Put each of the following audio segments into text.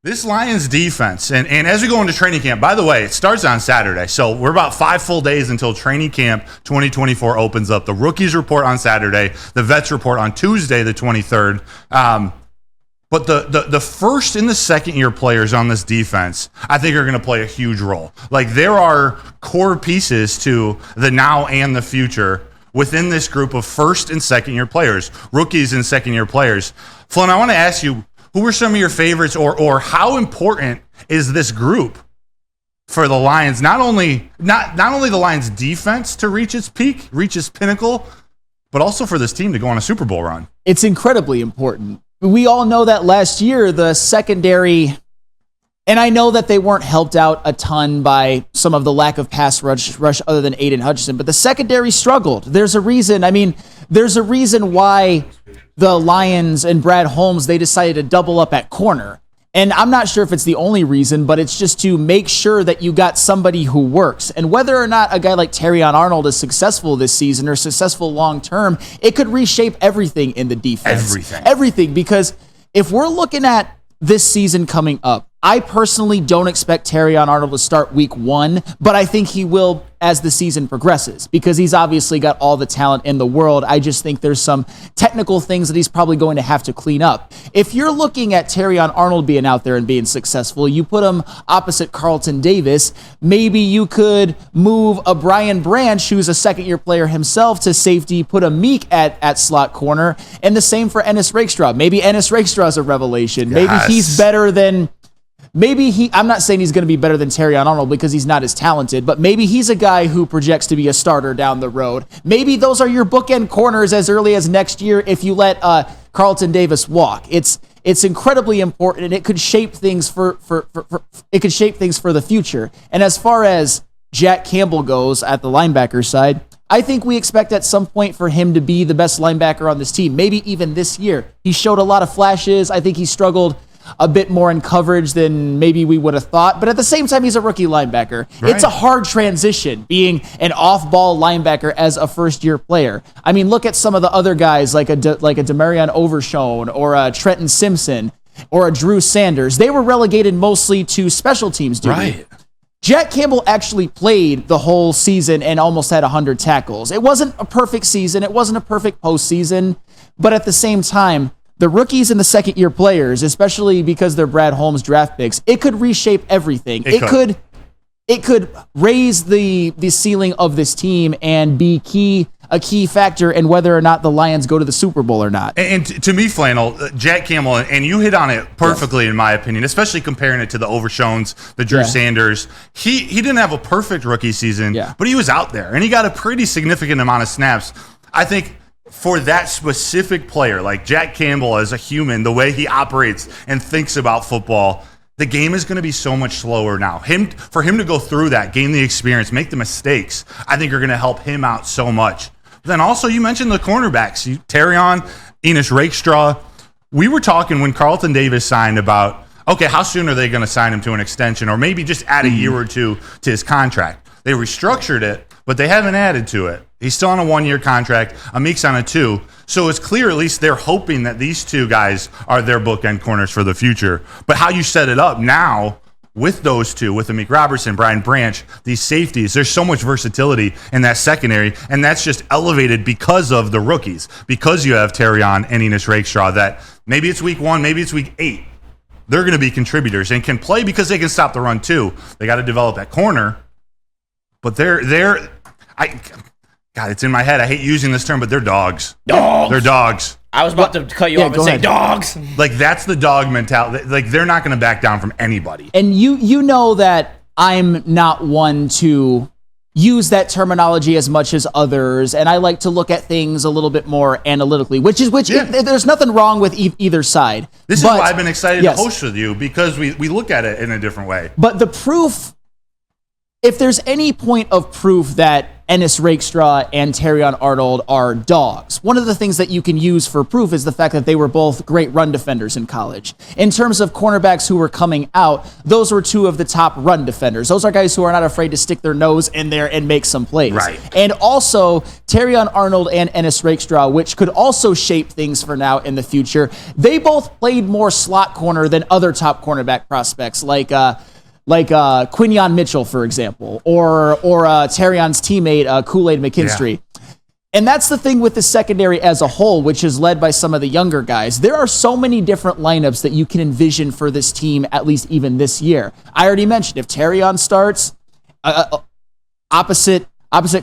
This Lions defense, and as we go into training camp, by the way, it starts on Saturday. So we're about 5 full days until training camp 2024 opens up. The rookies report on Saturday. The vets report on Tuesday, the 23rd. But the first and the second year players on this defense, I think, are going to play a huge role. Like, there are core pieces to the now and the future within this group of first and second year players, rookies and second year players. Flynn, I want to ask you, who are some of your favorites, or how important is this group for the Lions? Not only the Lions defense to reach its peak, reach its pinnacle, but also for this team to go on a Super Bowl run. It's incredibly important. We all know that last year, the secondary, and I know that they weren't helped out a ton by some of the lack of pass rush other than Aiden Hutchinson, but the secondary struggled. There's a reason why the Lions and Brad Holmes, they decided to double up at corner. And I'm not sure if it's the only reason, but it's just to make sure that you got somebody who works. And whether or not a guy like Terrion Arnold is successful this season or successful long-term, it could reshape everything in the defense. Everything, because if we're looking at this season coming up, I personally don't expect Terrion Arnold to start week 1, but I think he will as the season progresses because he's obviously got all the talent in the world. I just think there's some technical things that he's probably going to have to clean up. If you're looking at Terrion Arnold being out there and being successful, you put him opposite Carlton Davis, maybe you could move a Brian Branch, who's a second-year player himself, to safety, put a Meek at slot corner, and the same for Ennis Rakestraw. Maybe Ennis Rakestraw is a revelation. Yes. Maybe he's better than... I'm not saying he's going to be better than Terrion Arnold because he's not as talented, but maybe he's a guy who projects to be a starter down the road. Maybe those are your bookend corners as early as next year if you let Carlton Davis walk. It's incredibly important, and it could shape things for the future. And as far as Jack Campbell goes at the linebacker side, I think we expect at some point for him to be the best linebacker on this team, maybe even this year. He showed a lot of flashes. I think he struggled a bit more in coverage than maybe we would have thought. But at the same time, he's a rookie linebacker. Right. It's a hard transition being an off-ball linebacker as a first-year player. I mean, look at some of the other guys like a Demarion Overshone or a Trenton Simpson or a Drew Sanders. They were relegated mostly to special teams duty. Right. Jack Campbell actually played the whole season and almost had 100 tackles. It wasn't a perfect season. It wasn't a perfect postseason. But at the same time, the rookies and the second-year players, especially because they're Brad Holmes draft picks, it could reshape everything. It could raise the ceiling of this team and be a key factor in whether or not the Lions go to the Super Bowl or not. And to me, Flannel, Jack Campbell, and you hit on it perfectly, yes, in my opinion, especially comparing it to the Overshones, the Drew Sanders. He didn't have a perfect rookie season, but he was out there, and he got a pretty significant amount of snaps. I think for that specific player, like Jack Campbell as a human, the way he operates and thinks about football, the game is going to be so much slower now. For him to go through that, gain the experience, make the mistakes, I think are going to help him out so much. But then also, you mentioned the cornerbacks, Terrion, Ennis Rakestraw. We were talking when Carlton Davis signed about, okay, how soon are they going to sign him to an extension or maybe just add a year or two to his contract? They restructured it, but they haven't added to it. He's still on a 1-year contract. Amik's on a 2. So it's clear at least they're hoping that these two guys are their bookend corners for the future. But how you set it up now with those two, with Amik Robertson, Brian Branch, these safeties, there's so much versatility in that secondary, and that's just elevated because of the rookies, because you have Terrion and Ennis Rakestraw that maybe it's week 1, maybe it's week 8. They're going to be contributors and can play because they can stop the run too. They got to develop that corner. But God, it's in my head. I hate using this term, but they're dogs. Dogs. They're dogs. I was about to cut you off and say dogs. Like, that's the dog mentality. Like, they're not going to back down from anybody. And you know that I'm not one to use that terminology as much as others, and I like to look at things a little bit more analytically, which there's nothing wrong with either side. This is why I've been excited to host with you, because we look at it in a different way. But the proof, if there's any point of proof that Ennis Rakestraw and Terrion Arnold are dogs. One of the things that you can use for proof is the fact that they were both great run defenders in college. In terms of cornerbacks who were coming out, those were two of the top run defenders. Those are guys who are not afraid to stick their nose in there and make some plays. Right. And also, Terrion Arnold and Ennis Rakestraw, which could also shape things for now in the future, they both played more slot corner than other top cornerback prospects, like Quinyon Mitchell, for example, or Terrion's teammate, Kool-Aid McKinstry. Yeah. And that's the thing with the secondary as a whole, which is led by some of the younger guys. There are so many different lineups that you can envision for this team, at least even this year. I already mentioned, if Terrion starts, opposite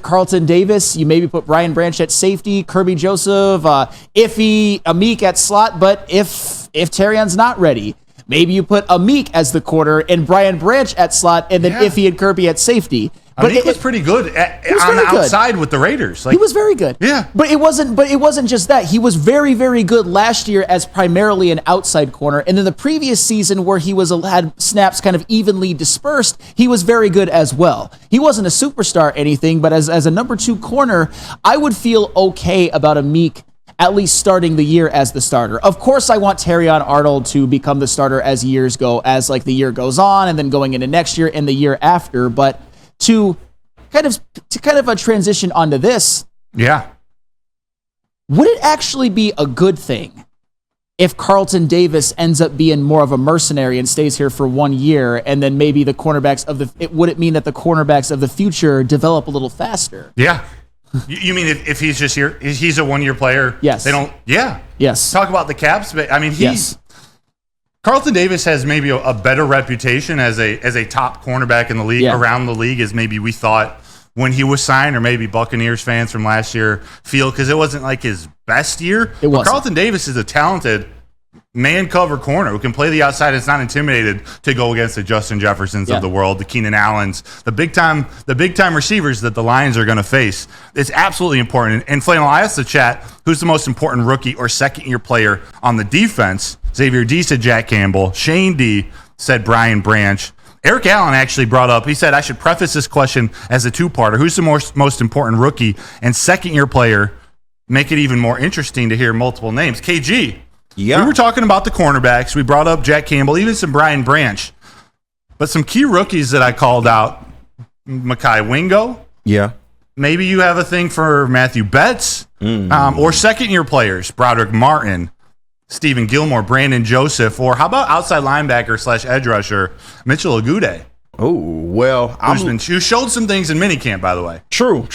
Carlton Davis, you maybe put Brian Branch at safety, Kirby Joseph, Amik at slot, but if Terrion's not ready, maybe you put Amik as the corner and Brian Branch at slot, and then Iffy and Kirby at safety. But Amik was pretty good on the outside with the Raiders. He was very good. Yeah. But it wasn't just that. He was very, very good last year as primarily an outside corner. And then the previous season where he had snaps kind of evenly dispersed, he was very good as well. He wasn't a superstar or anything, but as a number 2 corner, I would feel okay about Amik at least starting the year as the starter. Of course, I want Terrion Arnold to become the starter as the year goes on, and then going into next year and the year after. But to kind of a transition onto this, would it actually be a good thing if Carlton Davis ends up being more of a mercenary and stays here for 1 year, and then maybe would it mean that the cornerbacks of the future develop a little faster? Yeah. You mean if he's just here, he's a 1-year player? Yes. They don't. Yeah. Yes. Talk about the caps. I mean, Carlton Davis has maybe a better reputation as a top cornerback in the league, around the league, as maybe we thought when he was signed, or maybe Buccaneers fans from last year feel, because it wasn't like his best year. It wasn't. Carlton Davis is a talented man cover corner who can play the outside. It's not intimidated to go against the Justin Jeffersons of the world, the Keenan Allens, the big time receivers that the Lions are going to face. It's absolutely important. And Flannel, I asked the chat, who's the most important rookie or second-year player on the defense? Xavier D said Jack Campbell. Shane D said Brian Branch. Eric Allen actually brought up, he said, I should preface this question as a two-parter. Who's the most important rookie and second-year player? Make it even more interesting to hear multiple names. KG. Yeah. We were talking about the cornerbacks. We brought up Jack Campbell, even some Brian Branch. But some key rookies that I called out, Mekhi Wingo. Yeah. Maybe you have a thing for Matthew Betts. Or second-year players, Broderick Martin, Stephen Gilmore, Brandon Joseph, or how about outside linebacker / edge rusher, Mitchell Agude? Oh, well, who showed some things in minicamp, by the way. True.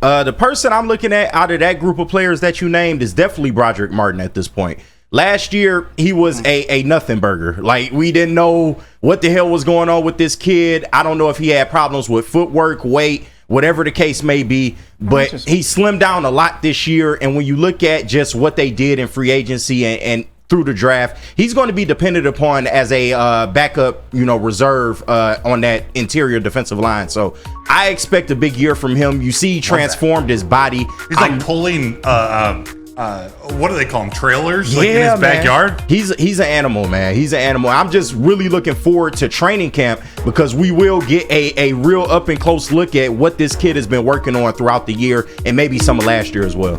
The person I'm looking at out of that group of players that you named is definitely Broderick Martin at this point. Last year, he was a nothing burger. Like, we didn't know what the hell was going on with this kid. I don't know if he had problems with footwork, weight, whatever the case may be, but he slimmed down a lot this year. And when you look at just what they did in free agency and through the draft, he's going to be depended upon as a backup, reserve on that interior defensive line. So I expect a big year from him. You see, he transformed his body. He's like pulling what do they call them? Trailers? Like in his backyard? He's an animal, man. He's an animal. I'm just really looking forward to training camp because we will get a real up and close look at what this kid has been working on throughout the year and maybe some of last year as well.